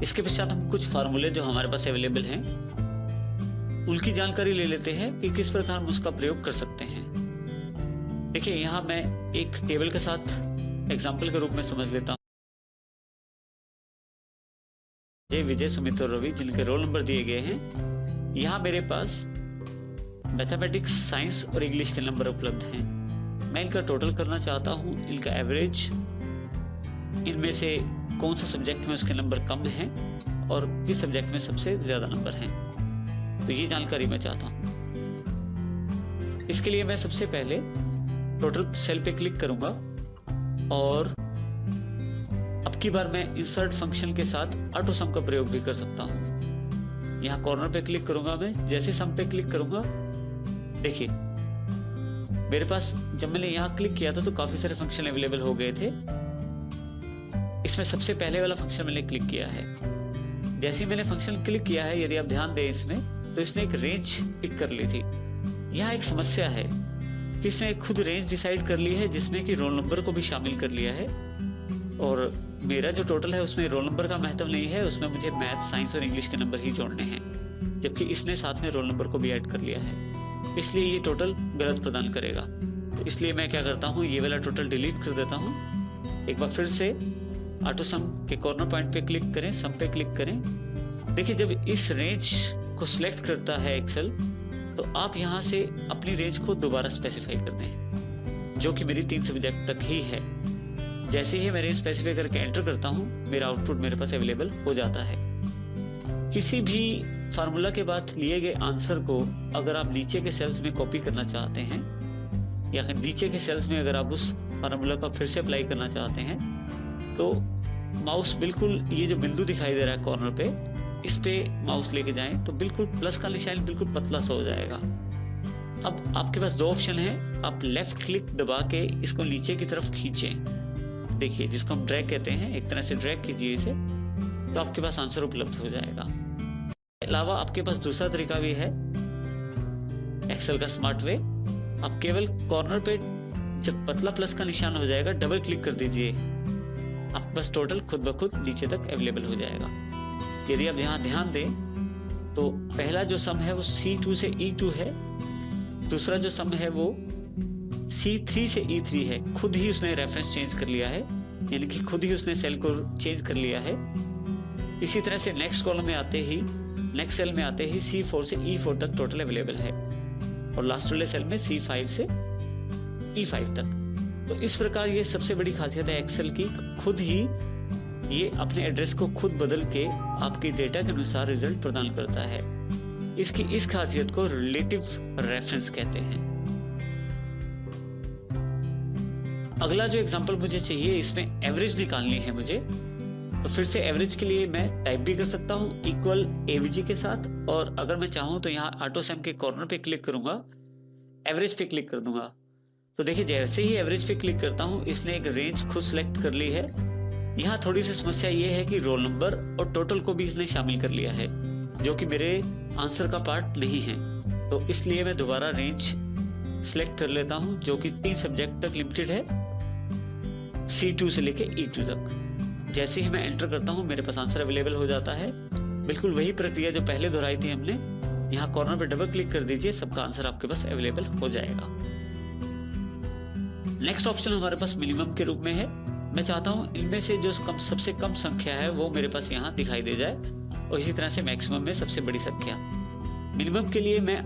इसके पश्चात हम कुछ फार्मूले जो हमारे पास अवेलेबल हैं उनकी जानकारी ले लेते हैं कि किस प्रकार हम उसका प्रयोग कर सकते हैं। देखिए, यहाँ मैं एक टेबल के साथ एग्जाम्पल के रूप में समझ लेता हूँ। विजय, सुमित और रवि जिनके रोल नंबर दिए गए हैं, यहाँ मेरे पास मैथमेटिक्स, साइंस और इंग्लिश के नंबर उपलब्ध हैं। मैं इनका टोटल करना चाहता हूँ, इनका एवरेज, इनमें से कौन सा सब्जेक्ट में उसके नंबर कम हैं और किस सब्जेक्ट में सबसे ज्यादा नंबर हैं, तो ये जानकारी मैं चाहता हूँ। इसके लिए मैं सबसे पहले टोटल सेल पे क्लिक करूंगा और अब की बार मैं इंसर्ट फंक्शन के साथ ऑटो सम का प्रयोग भी कर सकता हूँ। यहाँ कॉर्नर पे क्लिक करूंगा मैं, जैसे सम पे क्लिक करूंगा, देखिए मेरे पास जब मैंने यहाँ क्लिक किया था तो काफी सारे फंक्शन अवेलेबल हो गए थे। इसमें सबसे पहले वाला फंक्शन मैंने क्लिक किया है। जैसे ही मैंने फंक्शन क्लिक किया है, यदि आप ध्यान दें इसमें, तो इसने एक रेंज पिक कर ली थी। यहाँ एक समस्या है कि इसने खुद रेंज डिसाइड कर ली है जिसमें कि रोल नंबर को भी शामिल कर लिया है, और मेरा जो टोटल है उसमें रोल नंबर का महत्व नहीं है, उसमें मुझे मैथ, साइंस और इंग्लिश के नंबर ही जोड़ने हैं, जबकि इसने साथ में रोल नंबर को भी ऐड कर लिया है। इसलिए ये टोटल गलत प्रदान करेगा। तो इसलिए मैं क्या करता हूँ, ये वाला टोटल डिलीट कर देता हूँ। एक बार फिर से ऑटो सम के कॉर्नर पॉइंट पे क्लिक करें, सम पे क्लिक करें। देखिए, जब इस रेंज को सिलेक्ट करता है एक्सेल, तो आप यहाँ से अपनी रेंज को दोबारा स्पेसिफाई कर दें, जो कि मेरी 3 सब्जेक्ट तक ही है। जैसे ही मैं रेंज स्पेसिफाई करके एंटर करता हूँ, मेरा आउटपुट मेरे पास अवेलेबल हो जाता है। किसी भी फार्मूला के बाद लिए गए आंसर को अगर आप नीचे के सेल्स में कॉपी करना चाहते हैं, या फिर नीचे के सेल्स में अगर आप उस फार्मूला को फिर से अप्लाई करना चाहते हैं, तो माउस बिल्कुल ये जो बिंदु दिखाई दे रहा है कॉर्नर पे, इस पे माउस लेके जाएं तो बिल्कुल प्लस का निशान बिल्कुल पतला सा हो जाएगा। अब आपके पास 2 ऑप्शन है, आप लेफ्ट क्लिक दबा के इसको नीचे की तरफ खींचें, देखिए जिसको हम ड्रैग कहते हैं, एक तरह से ड्रैग कीजिए इसे, तो आपके पास आंसर उपलब्ध हो जाएगा। अलावा आपके पास दूसरा तरीका भी है एक्सेल का स्मार्ट वे। आप केवल कॉर्नर पे जब पतला प्लस का निशान हो जाएगा, डबल क्लिक कर दीजिए, आपके पास टोटल खुद ब खुद नीचे तक अवेलेबल हो जाएगा। यदि आप यहाँ ध्यान दें तो पहला जो सम है वो C2 से E2 है, दूसरा जो सम है वो C3 से E3 है। खुद ही उसने रेफरेंस चेंज कर लिया है, यानी कि खुद ही उसने सेल को चेंज कर लिया है। इसी तरह से नेक्स्ट कॉलम में आते ही, नेक्स्ट सेल में आते ही C4 से E4 तक टोटल अवेलेबल है, और लास्ट वाले सेल में C5 से E5 तक। तो इस प्रकार ये सबसे बड़ी खासियत है एक्सेल की, खुद ही ये अपने एड्रेस को खुद बदल के आपकी डेटा के अनुसार रिजल्ट प्रदान करता है। इसकी इस खासियत को रिलेटिव रेफरेंस कहते हैं। अगला जो एग्जांपल मुझे चाहिए, इसमें एवरेज निकालनी है मुझे, तो फिर से एवरेज के लिए मैं टाइप भी कर सकता हूँ इक्वल एवीजी के साथ, और अगर मैं चाहूँ तो यहाँ ऑटो सम के कॉर्नर पे क्लिक करूंगा, एवरेज पे क्लिक कर दूंगा। तो देखिए, जैसे ही एवरेज पे क्लिक करता हूँ, इसने एक रेंज खुद सेलेक्ट कर ली है। यहाँ थोड़ी सी समस्या ये है कि रोल नंबर और टोटल को भी इसने शामिल कर लिया है, जो कि मेरे आंसर का पार्ट नहीं है। तो इसलिए मैं दोबारा रेंज सिलेक्ट कर लेता हूँ, जो कि 3 सब्जेक्ट तक लिमिटेड है, C2 से लेके E2 तक। जैसे ही मैं एंटर करता हूँ, मेरे पास आंसर अवेलेबल हो जाता है। बिल्कुल वही प्रक्रिया जो पहले दोहराई थी हमने। यहाँ कॉर्नर पे डबल क्लिक कर दीजिए, सबका आंसर आपके पास अवेलेबल हो जाएगा। नेक्स्ट ऑप्शन हमारे पास मिनिमम के रूप में है। मैं चाहता हूँ इनमें से जो सबसे कम संख्या है वो मेरे पास यहाँ दिखाई दे जाए, और इसी तरह से मैक्सिमम में सबसे बड़ी संख्या। मिनिमम के लिए मैं